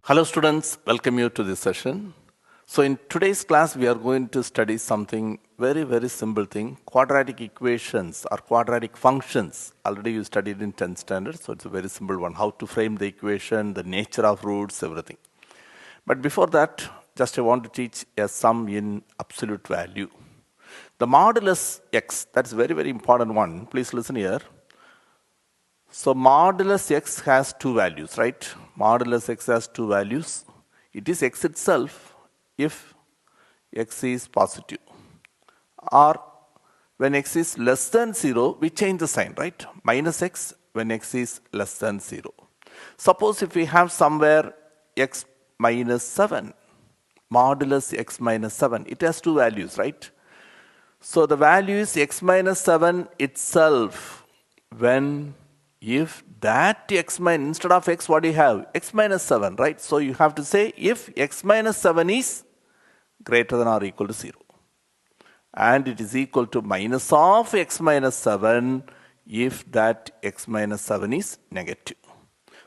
Hello students, welcome you to this session. So in today's class we are going to study something very simple thing, quadratic equations or quadratic functions. Already you studied in 10th standard, so it's a very simple one, how to frame the equation, the nature of roots, everything. But before that, just I want to teach a sum in absolute value. The modulus x, that's very important one, please listen here. So modulus x has two values, right? Modulus x has two values. It is x itself if x is positive. Or when x is less than 0, we change the sign, right? Minus x when x is less than 0. Suppose if we have somewhere x minus 7, modulus x minus 7, it has two values, right? So the value is x minus 7 itself when if that x minus, instead of x, what do you have? X minus 7, right? So you have to say if x minus 7 is greater than or equal to 0. And it is equal to minus of x minus 7 if that x minus 7 is negative.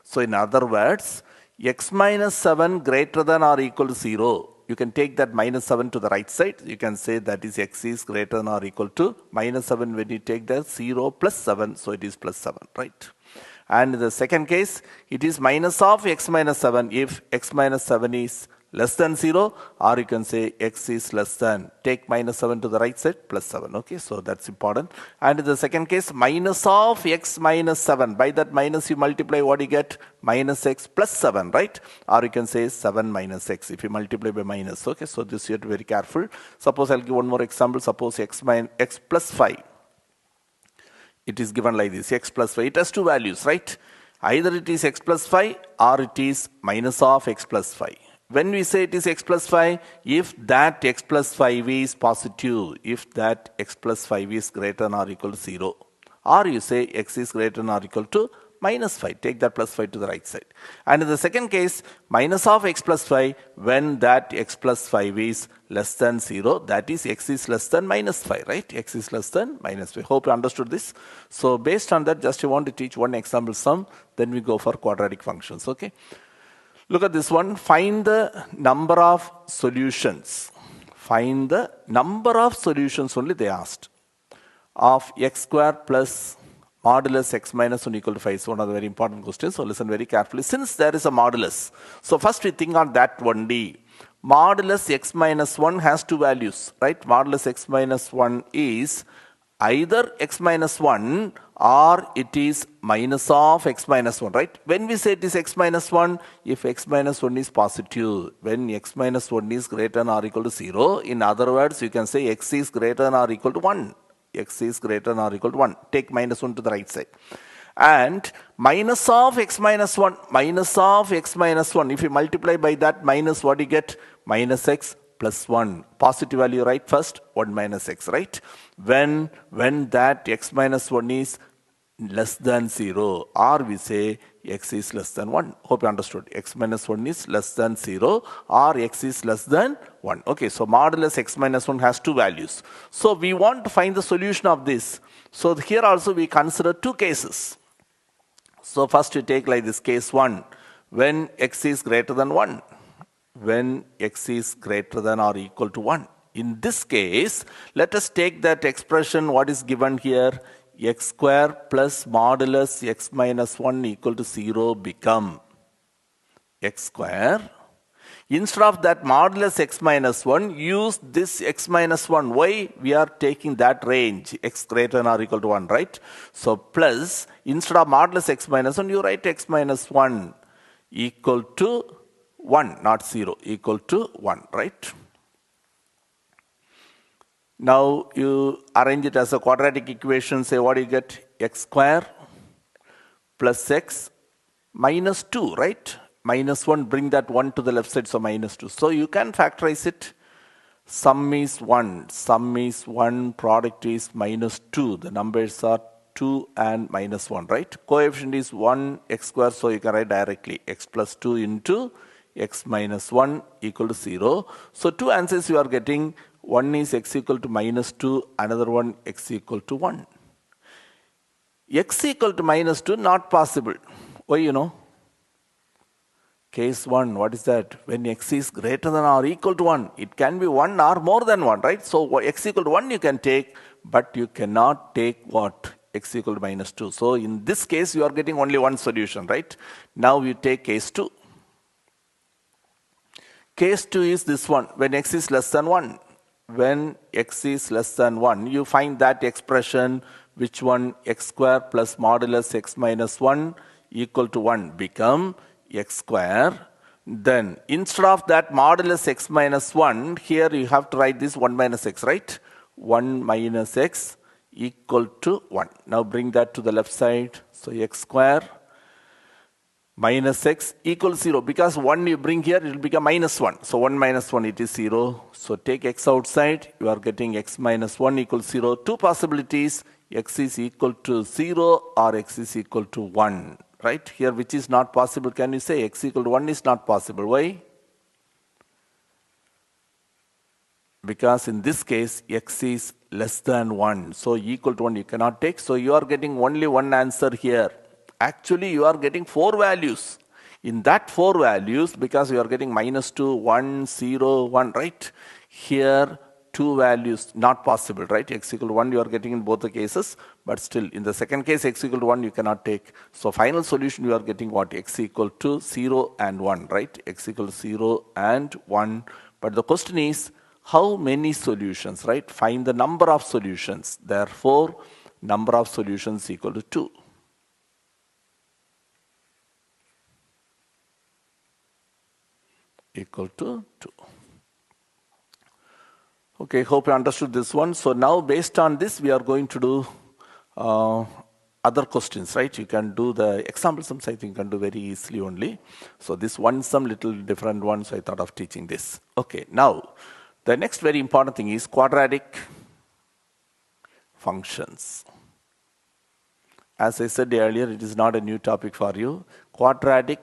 So in other words, x minus 7 greater than or equal to 0. You can take that minus 7 to the right side. You can say that is x is greater than or equal to minus 7 when you take that 0 plus 7. So it is plus 7, right? And in the second case, it is minus of x minus 7 if x minus 7 is less than 0, or you can say x is less than, take minus 7 to the right side, plus 7, okay, so that's important. And in the second case, minus of x minus 7, by that minus you multiply, what you get? Minus x plus 7, right? Or you can say 7 minus x if you multiply by minus, okay, so this you have to be very careful. Suppose I'll give one more example, suppose x plus 5. It is given like this, x plus 5, it has two values, right? Either it is x plus 5 or it is minus of x plus 5. When we say it is x plus 5, if that x plus 5 is positive, if that x plus 5 is greater than or equal to 0, or you say x is greater than or equal to minus 5, take that plus 5 to the right side. And in the second case, minus of x plus 5, when that x plus 5 is less than 0, that is x is less than minus 5, right? X is less than minus 5. Hope you understood this. So based on that, just I want to teach one example sum, then we go for quadratic functions, okay? Look at this one. Find the number of solutions. Find the number of solutions only they asked. Of x square plus modulus x minus 1 equal to 5. It's one of the very important questions. So listen very carefully. Since there is a modulus, so first we think on that only. Modulus x minus 1 has two values, right? Modulus x minus 1 is either x minus 1 or it is minus of x minus 1, right? When we say it is x minus 1, if x minus 1 is positive, when x minus 1 is greater than or equal to 0, in other words, you can say x is greater than or equal to 1. X is greater than or equal to 1. Take minus 1 to the right side. And minus of x minus 1, minus of x minus 1, if you multiply by that minus, what do you get? Minus x plus 1. Positive value, right? First, 1 minus x, right? When that x minus 1 is less than 0, or we say x is less than 1. Hope you understood. X minus 1 is less than 0 or x is less than 1. Okay, so modulus x minus 1 has two values. So we want to find the solution of this. So here also we consider two cases. So first we take like this case 1, when x is greater than 1. When x is greater than or equal to 1. In this case, let us take that expression, what is given here, x square plus modulus x minus 1 equal to 0 become x square. Instead of that modulus x minus 1, use this x minus 1. Why? We are taking that range, x greater than or equal to 1, right? So plus, instead of modulus x minus 1, you write x minus 1 equal to 1, not 0, equal to 1, right? Now you arrange it as a quadratic equation, say what do you get? X square plus x minus 2, right? Minus 1, bring that 1 to the left side, so minus 2. So you can factorize it. Sum is 1, sum is 1, product is minus 2. The numbers are 2 and minus 1, right? Coefficient is 1 x square, so you can write directly x plus 2 into x minus 1 equal to 0. So two answers you are getting. One is x equal to minus 2, another one x equal to 1. X equal to minus 2, not possible. Why, you know? Case 1, what is that? When x is greater than or equal to 1, it can be 1 or more than 1, right? So x equal to 1 you can take, but you cannot take what? X equal to minus 2. So in this case, you are getting only one solution, right? Now we take case 2. Case 2 is this one, when x is less than 1. When x is less than 1, you find that expression, which one? X square plus modulus x minus 1 equal to 1 become x square. Then instead of that modulus x minus 1, here you have to write this 1 minus x, right? 1 minus x equal to 1. Now bring that to the left side. So x square minus x equals 0. Because 1 you bring here, it will become minus 1. So 1 minus 1, it is 0. So take x outside, you are getting x minus 1 equals 0. Two possibilities, x is equal to 0 or x is equal to 1. Right? Here which is not possible, can you say x equal to 1 is not possible. Why? Because in this case, x is less than 1. So equal to 1 you cannot take. So you are getting only one answer here. Actually, you are getting 4 values. In that 4 values, because you are getting minus 2, 1, 0, 1, right? Here, 2 values, not possible, right? X equal to 1 you are getting in both the cases, but still in the second case x equal to 1 you cannot take. So final solution you are getting what? X equal to 0 and 1, right? X equal to 0 and 1. But the question is, how many solutions, right? Find the number of solutions. Therefore, number of solutions equal to 2. Equal to 2. Okay, hope you understood this one. So now based on this, we are going to do other questions, right? You can do the example sums, I think you can do very easily only. So this one sum, little different one, so I thought of teaching this. Okay, now the next very important thing is quadratic functions. As I said earlier, it is not a new topic for you. Quadratic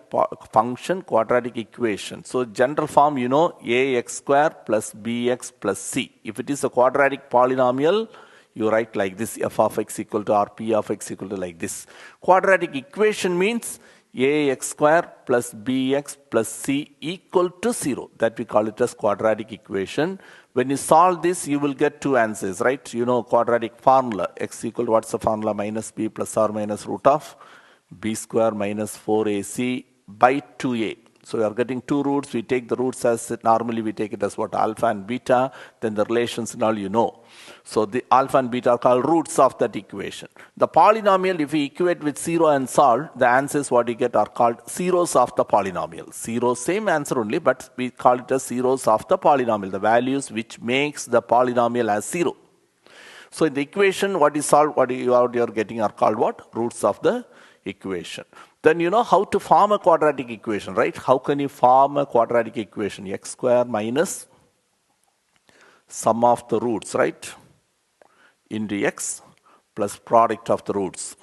function, quadratic equation. So general form, you know, ax square plus bx plus c. If it is a quadratic polynomial, you write like this, f of x equal to or p of x equal to like this. Quadratic equation means ax square plus bx plus c equal to 0. That we call it as quadratic equation. When you solve this, you will get 2 answers, right? You know quadratic formula. X equal to, what's the formula? Minus b plus or minus root of b square minus 4ac by 2a. So we are getting 2 roots. We take the roots as normally we take it as what? Alpha and beta. Then the relations and all you know. So the alpha and beta are called roots of that equation. The polynomial, if we equate with 0 and solve, the answers what you get are called zeros of the polynomial. Zero, same answer only, but we call it as zeros of the polynomial. The values which makes the polynomial as 0. So in the equation, what is solved, what you are getting are called what? Roots of the equation. Then you know how to form a quadratic equation, right? How can you form a quadratic equation? X square minus sum of the roots, right? Into x plus product of the roots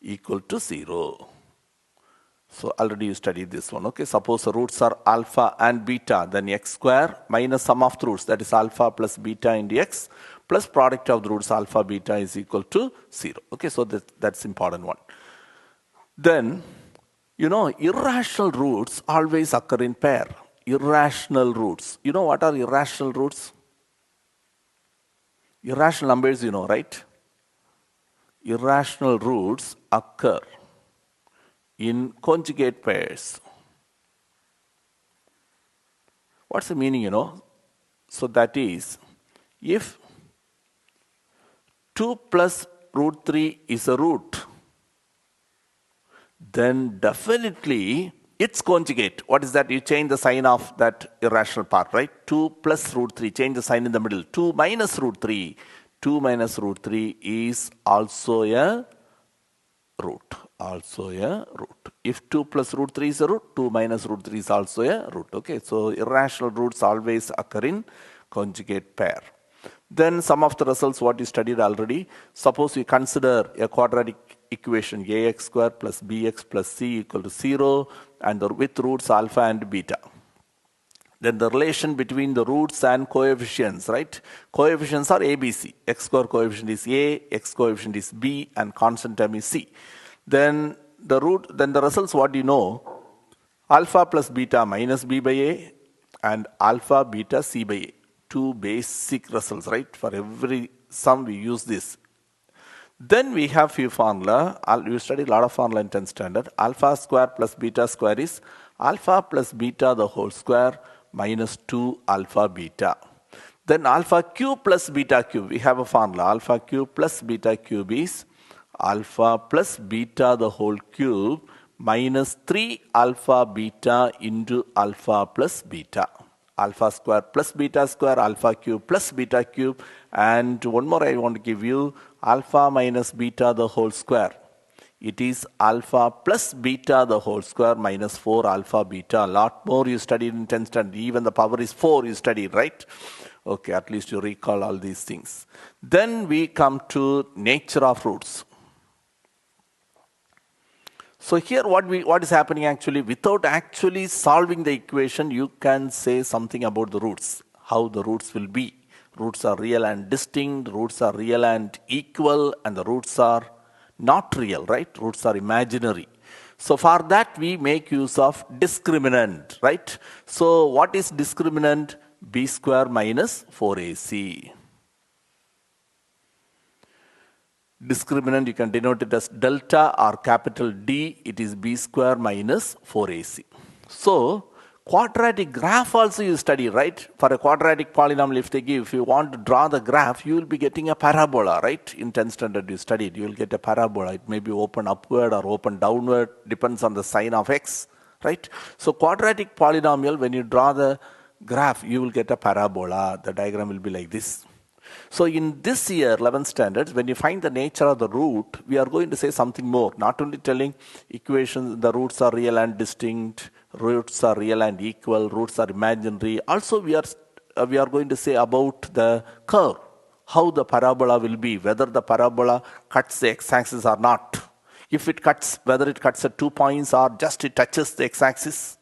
equal to 0. So already you studied this one, okay? Suppose the roots are alpha and beta, then x square minus sum of the roots, that is alpha plus beta into x, plus product of the roots alpha beta is equal to 0. Okay, so that's important one. Then, you know, irrational roots always occur in pair. Irrational roots. You know what are irrational roots? Irrational numbers, you know, right? Irrational roots occur in conjugate pairs. What's the meaning, you know? So that is, if 2 plus root 3 is a root, then definitely it's conjugate. What is that? You change the sign of that irrational part, right? 2 plus root 3, change the sign in the middle. 2 minus root 3. 2 minus root 3 is also a root. Also a root. If 2 plus root 3 is a root, 2 minus root 3 is also a root. Okay, so irrational roots always occur in conjugate pair. Then some of the results what you studied already. Suppose we consider a quadratic equation ax square plus bx plus c equal to 0 and with roots alpha and beta. Then the relation between the roots and coefficients, right? Coefficients are ABC. X square coefficient is A, X coefficient is B, and constant term is C. Then then the results what you know, alpha plus beta minus b by a and alpha beta c by a. Two basic results, right? For every sum we use this. Then we have few formula. You studied a lot of formula in 10th standard. Alpha square plus beta square is alpha plus beta the whole square minus 2 alpha beta. Then alpha cube plus beta cube. We have a formula. Alpha cube plus beta cube is alpha plus beta the whole cube minus 3 alpha beta into alpha plus beta. Alpha square plus beta square, alpha cube plus beta cube, and one more I want to give you, alpha minus beta the whole square. It is alpha plus beta the whole square minus 4 alpha beta. A lot more you studied in 10th standard. Even the power is 4 you studied, right? Okay, at least you recall all these things. Then we come to nature of roots. So here what is happening actually, without actually solving the equation, you can say something about the roots, how the roots will be. Roots are real and distinct, roots are real and equal, and the roots are not real, right? Roots are imaginary. So for that we make use of discriminant, right? So what is discriminant? B square minus 4ac. Discriminant, you can denote it as delta or capital D. It is b square minus 4ac. So, quadratic graph also you study, right? For a quadratic polynomial, if you want to draw the graph, you will be getting a parabola, right? In 10th standard you studied, you will get a parabola. It may be open upward or open downward, depends on the sign of x, right? So, quadratic polynomial, when you draw the graph, you will get a parabola. The diagram will be like this. So in this year, 11th standards, when you find the nature of the root, we are going to say something more. Not only telling equations, the roots are real and distinct, roots are real and equal, roots are imaginary. Also, we are going to say about the curve, how the parabola will be, whether the parabola cuts the x-axis or not. If it cuts, whether it cuts at 2 points or just it touches the x-axis.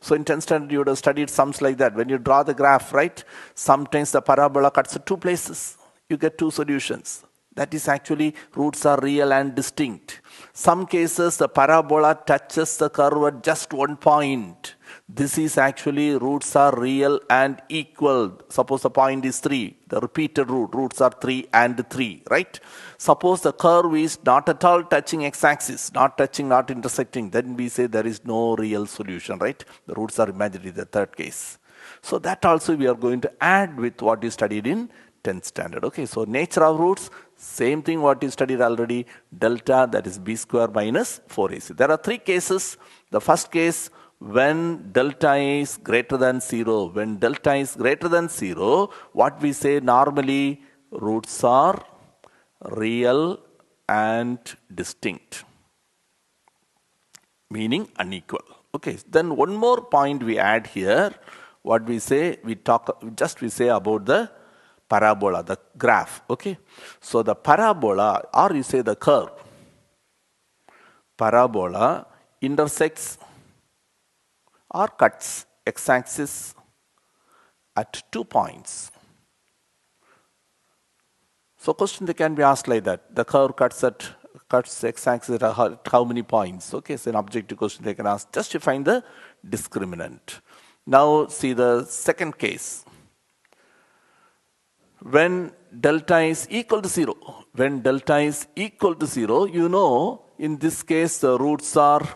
So in 10th standard, you would have studied sums like that. When you draw the graph, right, sometimes the parabola cuts at 2 places. You get 2 solutions. That is actually roots are real and distinct. Some cases, the parabola touches the curve at just 1 point. This is actually roots are real and equal. Suppose the point is 3. The repeated roots are 3 and 3, right? Suppose the curve is not at all touching x-axis, not touching, not intersecting. Then we say there is no real solution, right? The roots are imaginary, the third case. So that also we are going to add with what you studied in 10th standard. Okay, so nature of roots, same thing what you studied already. Delta, that is b square minus 4ac. There are 3 cases. The first case, when delta is greater than 0. When delta is greater than 0, what we say normally, roots are real and distinct, meaning unequal. Okay, then one more point we add here. What we say, we say about the parabola, the graph. Okay, so the parabola, or you say the curve, parabola intersects or cuts x-axis at 2 points. So question they can be asked like that. The curve cuts x-axis at how many points? Okay, so an objective question they can ask just to find the discriminant. Now see the second case. When delta is equal to 0, when delta is equal to 0, you know in this case the roots are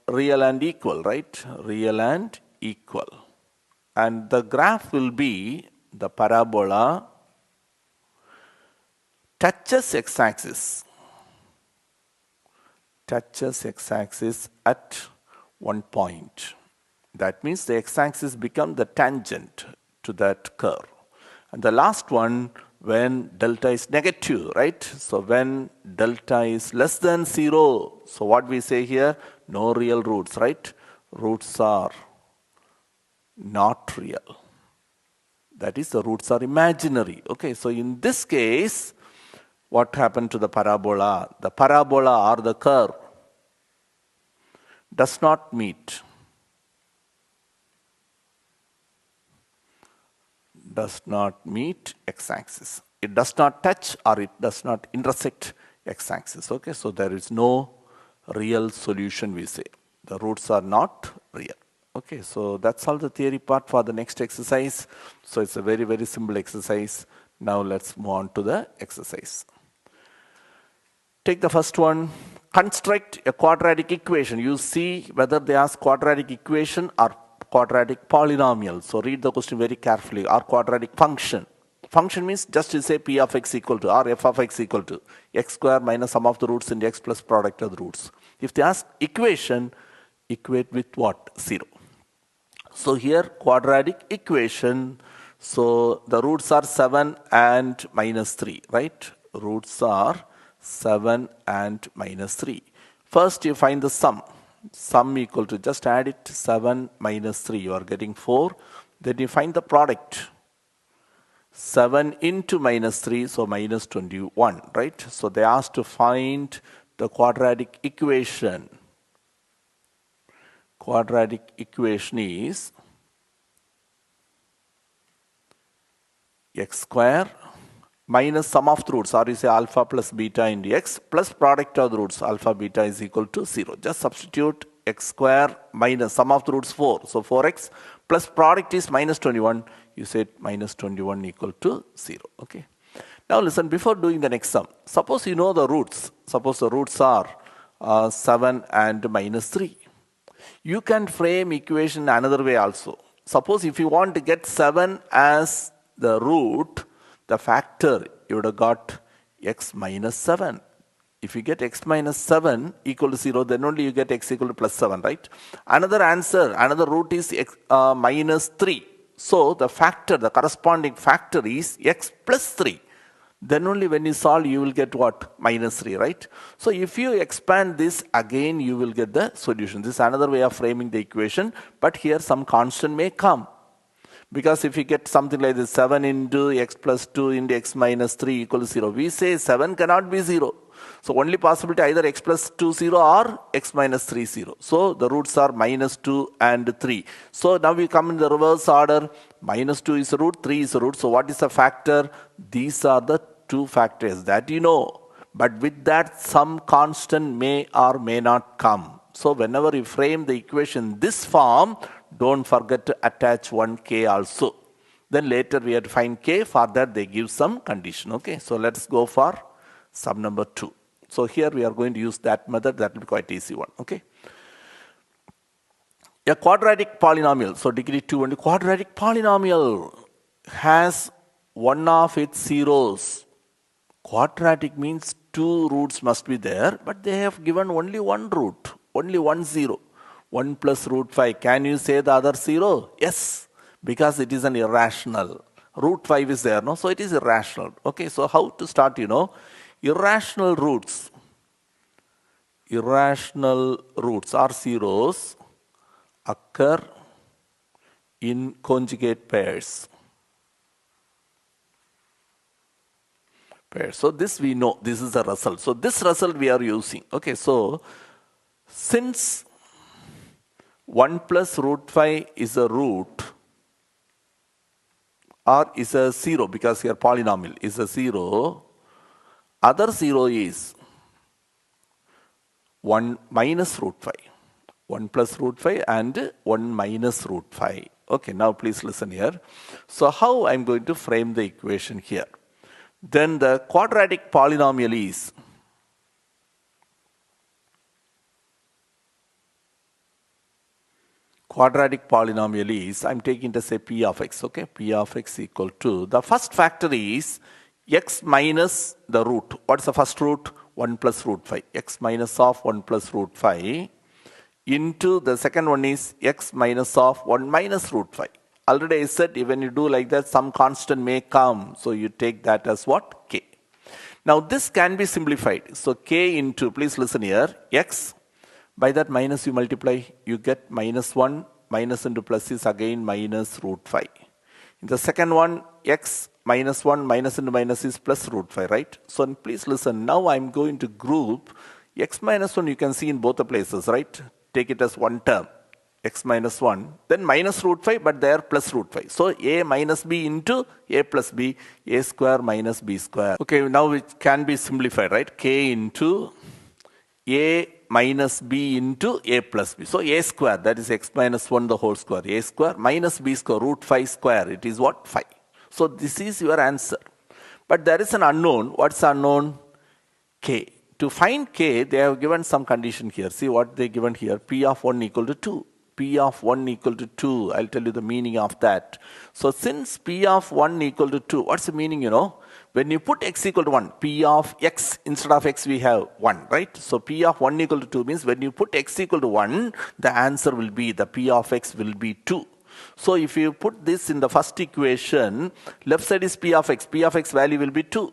real and equal, right? Real and equal. And the graph will be the parabola touches x-axis at 1 point. That means the x-axis becomes the tangent to that curve. And the last one, when delta is negative, right? So when delta is less than 0, so what we say here, no real roots, right? Roots are not real. That is, the roots are imaginary. Okay, so in this case, what happened to the parabola? The parabola or the curve does not meet x-axis. It does not touch or it does not intersect x-axis. Okay, so there is no real solution, we say. The roots are not real. Okay, so that's all the theory part for the next exercise. So it's a very, very simple exercise. Now let's move on to the exercise. Take the first one. Construct a quadratic equation. You see whether they ask quadratic equation or quadratic polynomial. So read the question very carefully. Or quadratic function. Function means just to say p of x equal to or f of x equal to x square minus sum of the roots into x plus product of the roots. If they ask equation, equate with what? 0. So here quadratic equation. So the roots are 7 and minus 3, right? Roots are 7 and minus 3. First you find the sum. Sum equal to, just add it, 7 minus 3. You are getting 4. Then you find the product. 7 into minus 3, so minus 21, right? So they asked to find the quadratic equation. Quadratic equation is x square minus sum of the roots, or you say alpha plus beta into x plus product of the roots, alpha beta is equal to 0. Just substitute x square minus sum of the roots 4. So 4x plus product is minus 21. You said minus 21 equal to 0. Okay. Now listen, before doing the next sum, suppose you know the roots. Suppose the roots are 7 and minus 3. You can frame equation another way also. Suppose if you want to get 7 as the root, the factor, you would have got x minus 7. If you get x minus 7 equal to 0, then only you get x equal to plus 7, right? Another answer, another root is x minus 3. So the factor, the corresponding factor is x plus 3. Then only when you solve, you will get what? Minus 3, right? So if you expand this, again you will get the solution. This is another way of framing the equation, but here some constant may come. Because if you get something like this, 7 into x plus 2 into x minus 3 equal to 0, we say 7 cannot be 0. So only possibility either x plus 2 0 or x minus 3 0. So the roots are minus 2 and 3. So now we come in the reverse order. Minus 2 is a root, 3 is a root. So what is the factor? These are the two factors that you know. But with that, some constant may or may not come. So whenever you frame the equation this form, don't forget to attach one k also. Then later we have to find k. For that they give some condition. Okay, so let's go for sum number 2. So here we are going to use that method. That will be quite easy one. Okay. A quadratic polynomial. So degree 2 and quadratic polynomial has one of its zeros. Quadratic means 2 roots must be there, but they have given only one root, only one 0. 1 plus root 5. Can you say the other 0? Yes, because it is an irrational. Root 5 is there, no? So it is irrational. Okay, so how to start, you know? Irrational roots or zeros occur in conjugate pairs. So this we know, this is the result. So this result we are using. Okay, so since 1 plus root 5 is a root or is a 0, because here polynomial is a 0, other 0 is 1 minus root 5. 1 plus root 5 and 1 minus root 5. Okay, now please listen here. So how I am going to frame the equation here? Then the quadratic polynomial is I'm taking to say p of x, okay? P of x equal to, the first factor is x minus the root. What's the first root? 1 plus root 5. X minus of 1 plus root 5 into the second one is x minus of 1 minus root 5. Already I said when you do like that, some constant may come. So you take that as what? K. Now this can be simplified. So k into, please listen here, x. By that minus you multiply, you get minus 1, minus into plus is again minus root 5. In the second one, x minus 1, minus into minus is plus root 5, right? So please listen, now I'm going to group x minus 1, you can see in both the places, right? Take it as one term. x minus 1, then minus root 5, but there plus root 5. So a minus b into a plus b, a square minus b square. Okay, now it can be simplified, right? K into a minus b into a plus b. So a square, that is x minus 1 the whole square. A square minus b square, root 5 square. It is what? 5. So this is your answer. But there is an unknown. What's unknown? K. To find k, they have given some condition here. See what they given here. P of 1 equal to 2. P of 1 equal to 2. I'll tell you the meaning of that. So since P of 1 equal to 2, what's the meaning, you know? When you put x equal to 1, P of x, instead of x we have 1, right? So P of 1 equal to 2 means when you put x equal to 1, the answer will be, the P of x will be 2. So if you put this in the first equation, left side is P of x value will be 2.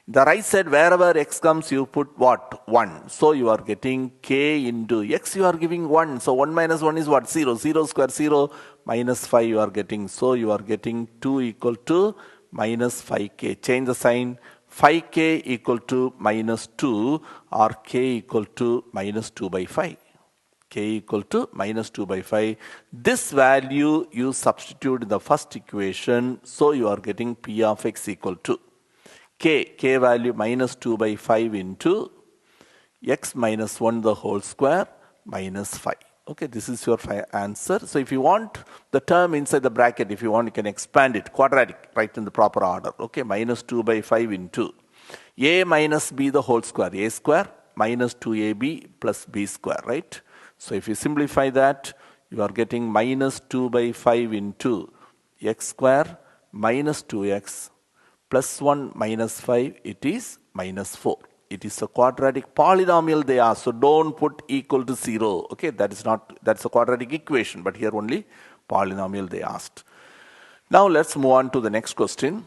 The right side, wherever x comes, you put what? 1. So you are getting k into x, you are giving 1. So 1 minus 1 is what? 0. 0 square 0 minus 5 you are getting. So you are getting 2 equal to minus 5k. Change the sign. 5k equal to minus 2 or k equal to minus 2 by 5. K equal to minus 2 by 5. This value you substitute in the first equation. So you are getting P of x equal to k value minus 2 by 5 into x minus 1 the whole square minus 5. Okay, this is your answer. So if you want the term inside the bracket, if you want, you can expand it. Quadratic, right in the proper order. Okay, minus 2 by 5 into a minus b the whole square. A square minus 2ab plus b square, right? So if you simplify that, you are getting minus 2 by 5 into x square minus 2x plus 1 minus 5, it is minus 4. It is a quadratic polynomial they ask. So don't put equal to 0. Okay, that's a quadratic equation, but here only polynomial they asked. Now let's move on to the next question.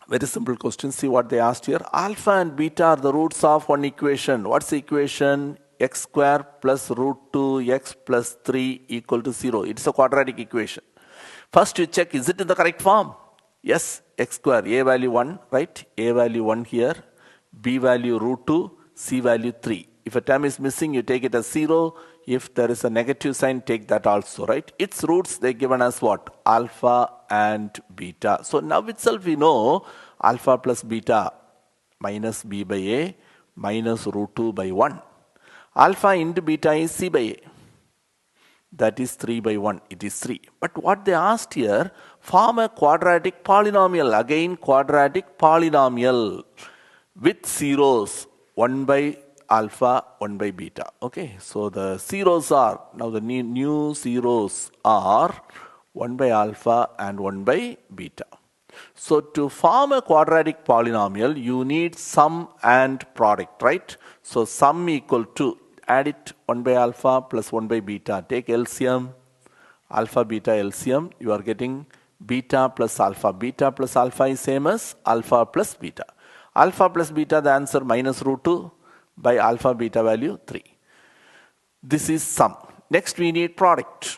Very simple question. See what they asked here. Alpha and beta are the roots of one equation. What's the equation? X square plus root 2x plus 3 equal to 0. It's a quadratic equation. First you check, is it in the correct form? Yes, x square, a value 1, right? A value 1 here, b value root 2, c value 3. If a term is missing, you take it as 0. If there is a negative sign, take that also, right? Its roots, they given us what? Alpha and beta. So now itself we know alpha plus beta minus b by a minus root 2 by 1. Alpha into beta is c by a. That is 3 by 1. It is 3. But what they asked here, form a quadratic polynomial. Again, quadratic polynomial with zeros. 1 by alpha, 1 by beta. Okay. So the zeros are, now the new zeros are 1 by alpha and 1 by beta. So to form a quadratic polynomial, you need sum and product, right? So sum equal to, add it 1 by alpha plus 1 by beta. Take LCM, alpha beta LCM. You are getting beta plus alpha. Beta plus alpha is same as alpha plus beta. Alpha plus beta, the answer minus root 2 by alpha beta value 3. This is sum. Next we need product.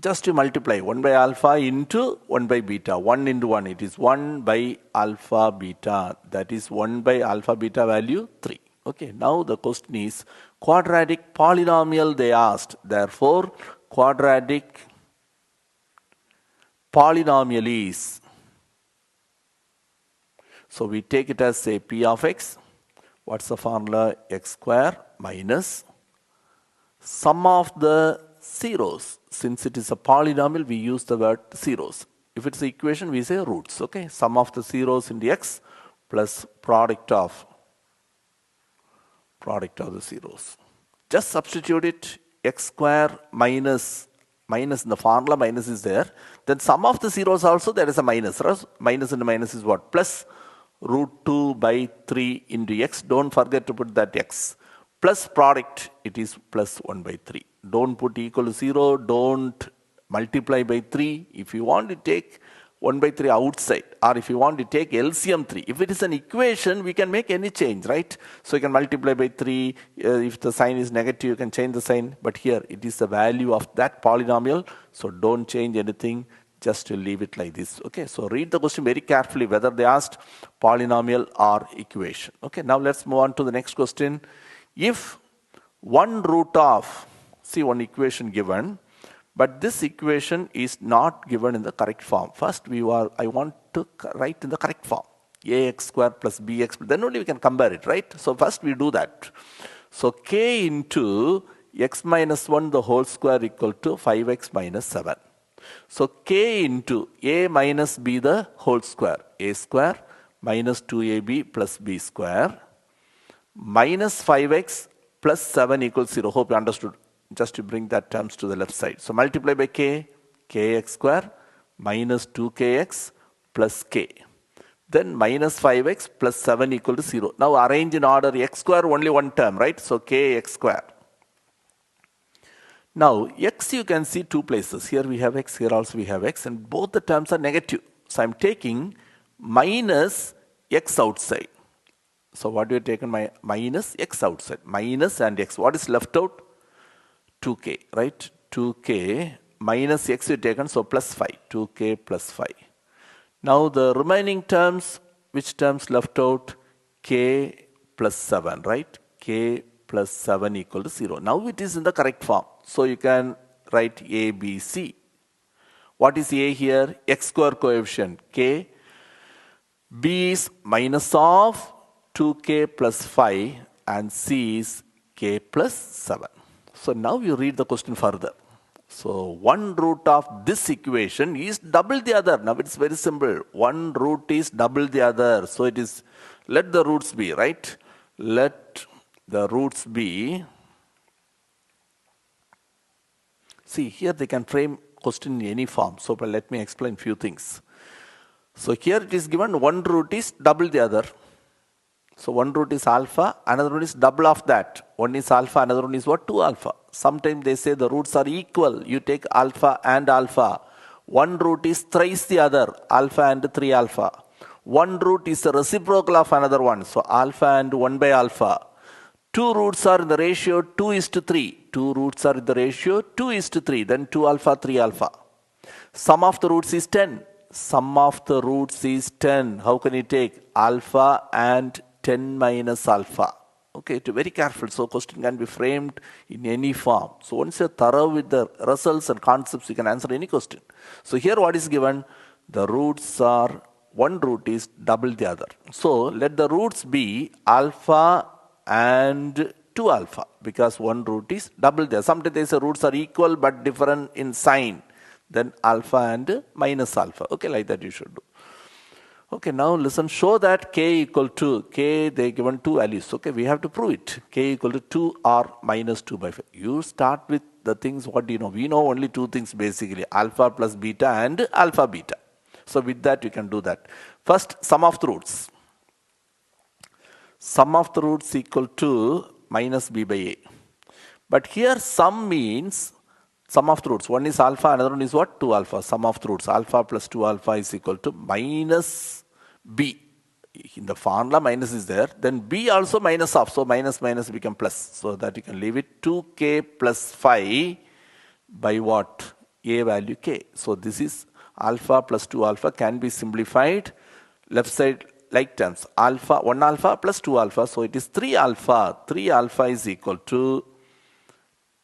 Just to multiply 1 by alpha into 1 by beta. 1 into 1. It is 1 by alpha beta. That is 1 by alpha beta value 3. Okay, now the question is quadratic polynomial they asked. Therefore, quadratic polynomial is. So we take it as say p of x. What's the formula? X square minus sum of the zeros. Since it is a polynomial, we use the word zeros. If it's an equation, we say roots. Okay, sum of the zeros in the x plus product of the zeros. Just substitute it, x square minus in the formula, minus is there. Then sum of the zeros also, there is a minus. Minus into minus is what? Plus root 2 by 3 into x. Don't forget to put that x. Plus product, it is plus 1 by 3. Don't put equal to 0. Don't multiply by 3. If you want to take 1 by 3 outside, or if you want to take LCM 3. If it is an equation, we can make any change, right? So you can multiply by 3. If the sign is negative, you can change the sign. But here, it is the value of that polynomial. So don't change anything. Just to leave it like this. Okay, so read the question very carefully, whether they asked polynomial or equation. Okay, now let's move on to the next question. If one root of see one equation given, but this equation is not given in the correct form. First, I want to write in the correct form. Ax square plus bx, then only we can compare it, right? So first we do that. So k into x minus 1 the whole square equal to 5x minus 7. So k into a minus b the whole square, a square minus 2ab plus b square minus 5x plus 7 equals 0. Hope you understood. Just to bring that terms to the left side. So multiply by k, kx square minus 2kx plus k. Then minus 5x plus 7 equal to 0. Now arrange in order x square only one term, right? So kx square. Now x you can see two places. Here we have x, here also we have x, and both the terms are negative. So I'm taking minus x outside. So what we have taken minus x outside. Minus and x. What is left out? 2k, right? 2k minus x we taken, so plus 5. 2k plus 5. Now the remaining terms, which terms left out? K plus 7, right? K plus 7 equal to 0. Now it is in the correct form. So you can write A, B, C. What is A here? X square coefficient k. B is minus of 2k plus 5 and C is k plus 7. So now you read the question further. So one root of this equation is double the other. Now it's very simple. One root is double the other. So it is, let the roots be, right? Let the roots be. See, here they can frame question in any form. So let me explain few things. So here it is given one root is double the other. So one root is alpha, another root is double of that. One is alpha, another one is what? 2 alpha. Sometimes they say the roots are equal. You take alpha and alpha. One root is thrice the other, alpha and 3 alpha. One root is the reciprocal of another one. So alpha and 1 by alpha. Two roots are in the ratio 2:3. Two roots are in the ratio 2:3. Then 2 alpha, 3 alpha. Sum of the roots is 10. Sum of the roots is 10. How can you take alpha and 10 minus alpha? Okay, to very careful. So question can be framed in any form. So once you're thorough with the results and concepts, you can answer any question. So here what is given? The roots are, one root is double the other. So let the roots be alpha and 2 alpha, because one root is double there. Sometimes they say roots are equal but different in sign. Then alpha and minus alpha. Okay, like that you should do. Okay, now listen, show that k equal to, k they given two values. Okay, we have to prove it. K equal to 2 or minus 2 by 5. You start with the things, what do you know? We know only two things basically, alpha plus beta and alpha beta. So with that you can do that. First, sum of the roots. Sum of the roots equal to minus b by a. But here sum means sum of the roots. One is alpha, another one is what? 2 alpha. Sum of the roots. Alpha plus 2 alpha is equal to minus b. In the formula minus is there. Then b also minus of. So minus minus become plus. So that you can leave it 2k plus 5 by what? A value k. So this is alpha plus 2 alpha can be simplified. Left side like terms. Alpha, 1 alpha plus 2 alpha. So it is 3 alpha. 3 alpha is equal to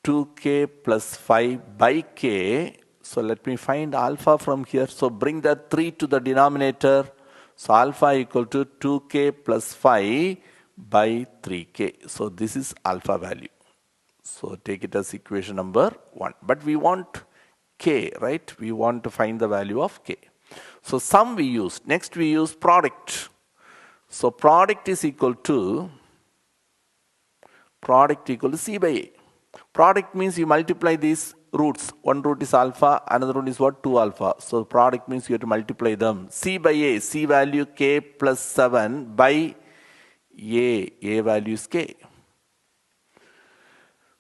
2k plus 5 by k. So let me find alpha from here. So bring that 3 to the denominator. So alpha equal to 2k plus 5 by 3k. So this is alpha value. So take it as equation number 1. But we want k, right? We want to find the value of k. So sum we use. Next we use product. So product is equal to c by a. Product means you multiply these roots. One root is alpha, another one is what? 2 alpha. So product means you have to multiply them. C by a, c value k plus 7 by a value is k.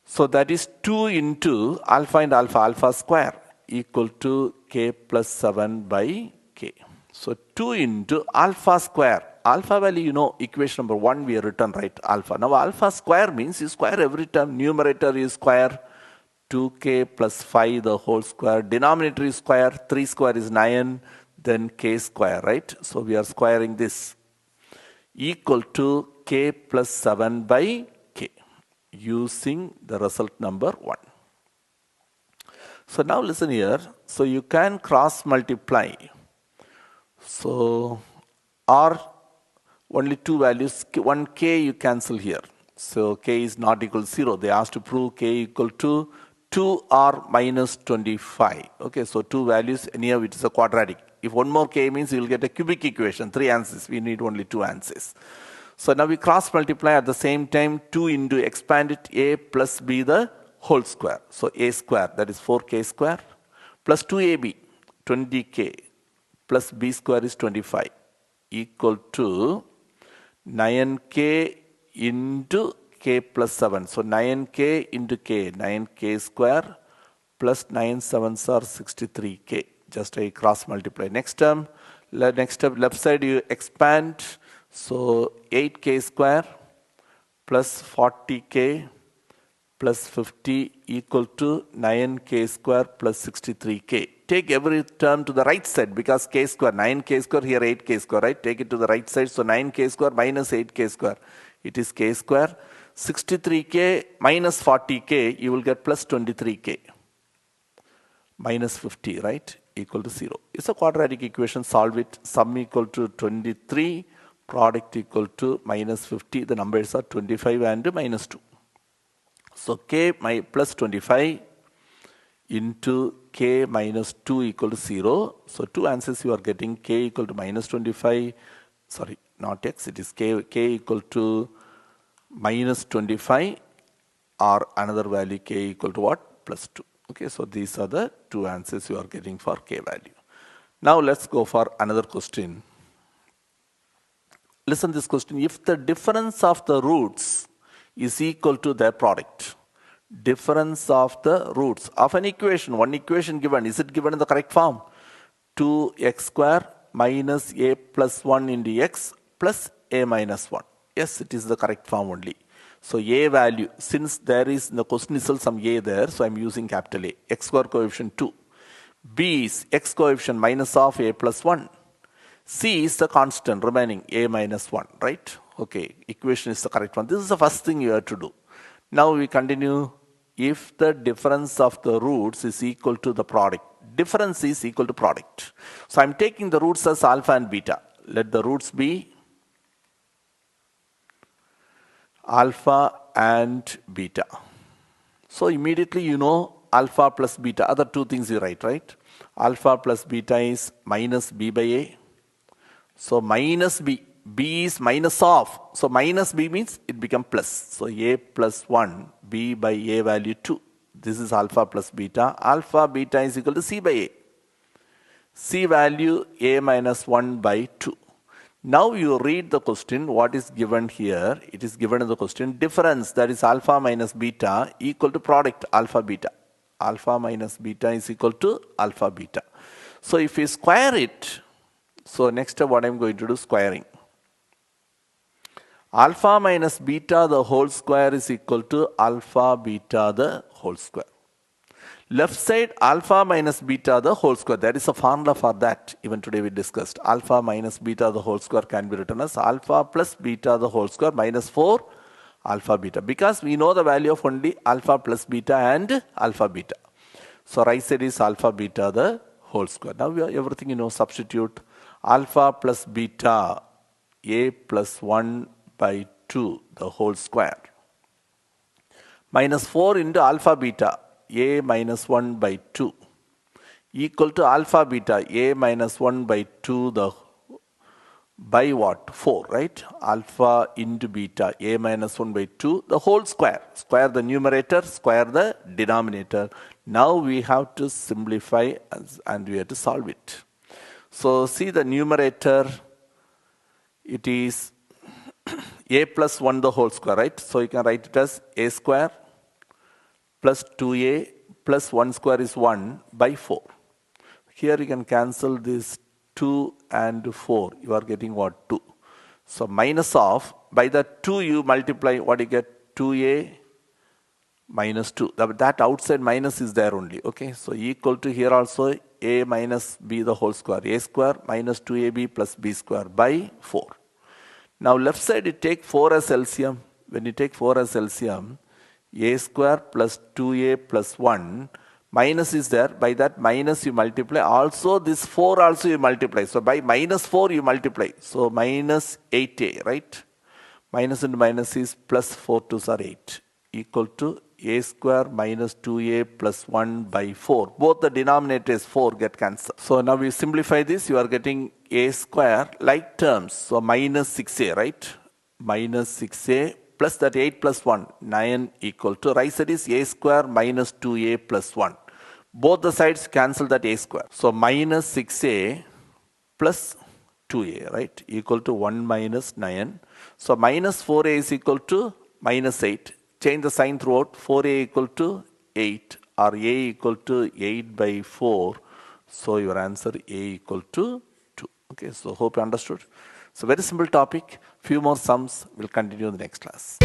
So that is 2 into alpha and alpha, alpha square equal to k plus 7 by k. So 2 into alpha square. Alpha value, you know, equation number 1 we have written, right? Alpha. Now alpha square means you square every term. Numerator is square. 2k plus 5 the whole square. Denominator is square. 3 square is 9. Then k square, right? So we are squaring this. Equal to k plus 7 by k. Using the result number 1. So now listen here. So you can cross multiply. So or only two values, one k you cancel here. So k is not equal to 0. They asked to prove k equal to 2 or minus 25. Okay, so two values, and here it is a quadratic. If one more k means you will get a cubic equation, 3 answers. We need only 2 answers. So now we cross multiply at the same time 2 into expand it a plus b the whole square. So a square, that is 4k square, plus 2ab, 20k, plus b square is 25, equal to 9k into k plus 7. So 9k into k, 9k square, plus 9 sevens are 63k. Just I cross multiply. Next term, left side you expand. So 8k square plus 40k plus 50 equal to 9k square plus 63k. Take every term to the right side because k square, 9k square, here 8k square, right? Take it to the right side. So 9k square minus 8k square. It is k square. 63k minus 40k, you will get plus 23k. Minus 50, right? Equal to 0. It's a quadratic equation. Solve it. Sum equal to 23. Product equal to minus 50. The numbers are 25 and minus 2. So k plus 25 into k minus 2 equal to 0. So two answers you are getting. K equal to minus 25. Sorry, not x. It is k equal to minus 25 or another value k equal to what? Plus 2. Okay, so these are the two answers you are getting for k value. Now let's go for another question. Listen this question. If the difference of the roots is equal to their product, difference of the roots of an equation, one equation given, is it given in the correct form? 2x square minus a plus 1 into x plus a minus 1. Yes, it is the correct form only. So a value, since there is in the question itself some a there, so I am using capital A. X square coefficient 2. B is x coefficient minus of a plus 1. C is the constant remaining a minus 1, right? Okay, equation is the correct one. This is the first thing you have to do. Now we continue. If the difference of the roots is equal to the product, difference is equal to product. So I am taking the roots as alpha and beta. Let the roots be alpha and beta. So immediately you know alpha plus beta. Other two things you write, right? Alpha plus beta is minus b by a. So minus b. B is minus of. So minus b means it becomes plus. So a plus 1, b by a value 2. This is alpha plus beta. Alpha beta is equal to c by a. C value a minus 1 by 2. Now you read the question, what is given here. It is given in the question, difference, that is alpha minus beta equal to product alpha beta. Alpha minus beta is equal to alpha beta. So if we square it, so next step what I am going to do, squaring. Alpha minus beta the whole square is equal to alpha beta the whole square. Left side alpha minus beta the whole square. There is a formula for that. Even today we discussed. Alpha minus beta the whole square can be written as alpha plus beta the whole square minus 4 alpha beta. Because we know the value of only alpha plus beta and alpha beta. So right side is alpha beta the whole square. Now we are everything you know, substitute. Alpha plus beta a plus 1 by 2 the whole square. Minus 4 into alpha beta a minus 1 by 2 equal to alpha beta a minus 1 by 2 the by what? 4, right? Alpha into beta a minus 1 by 2 the whole square. Square the numerator, square the denominator. Now we have to simplify and we have to solve it. So see the numerator, it is a plus 1 the whole square, right? So you can write it as a square plus 2a plus 1 square is 1 by 4. Here you can cancel this 2 and 4. You are getting what? 2. So minus of, by the 2 you multiply, what you get? 2a minus 2. That outside minus is there only. Okay, so equal to here also a minus b the whole square. A square minus 2ab plus b square by 4. Now left side you take 4 as LCM. When you take 4 as LCM, a square plus 2a plus 1 minus is there. By that minus you multiply. Also this 4 also you multiply. So by minus 4 you multiply. So minus 8a, right? Minus into minus is plus 4 2s are 8 equal to a square minus 2a plus 1 by 4. Both the denominators 4 get cancelled. So now we simplify this. You are getting a square like terms. So minus 6a, right? Minus 6a plus that 8 plus 1, 9 equal to, right side is a square minus 2a plus 1. Both the sides cancel that a square. So minus 6a plus 2a, right, equal to 1 minus 9. So minus 4a is equal to minus 8. Change the sign throughout. 4a equal to 8 or a equal to 8 by 4. So your answer a equal to 2. Okay, so hope you understood. So very simple topic. Few more sums. We'll continue in the next class.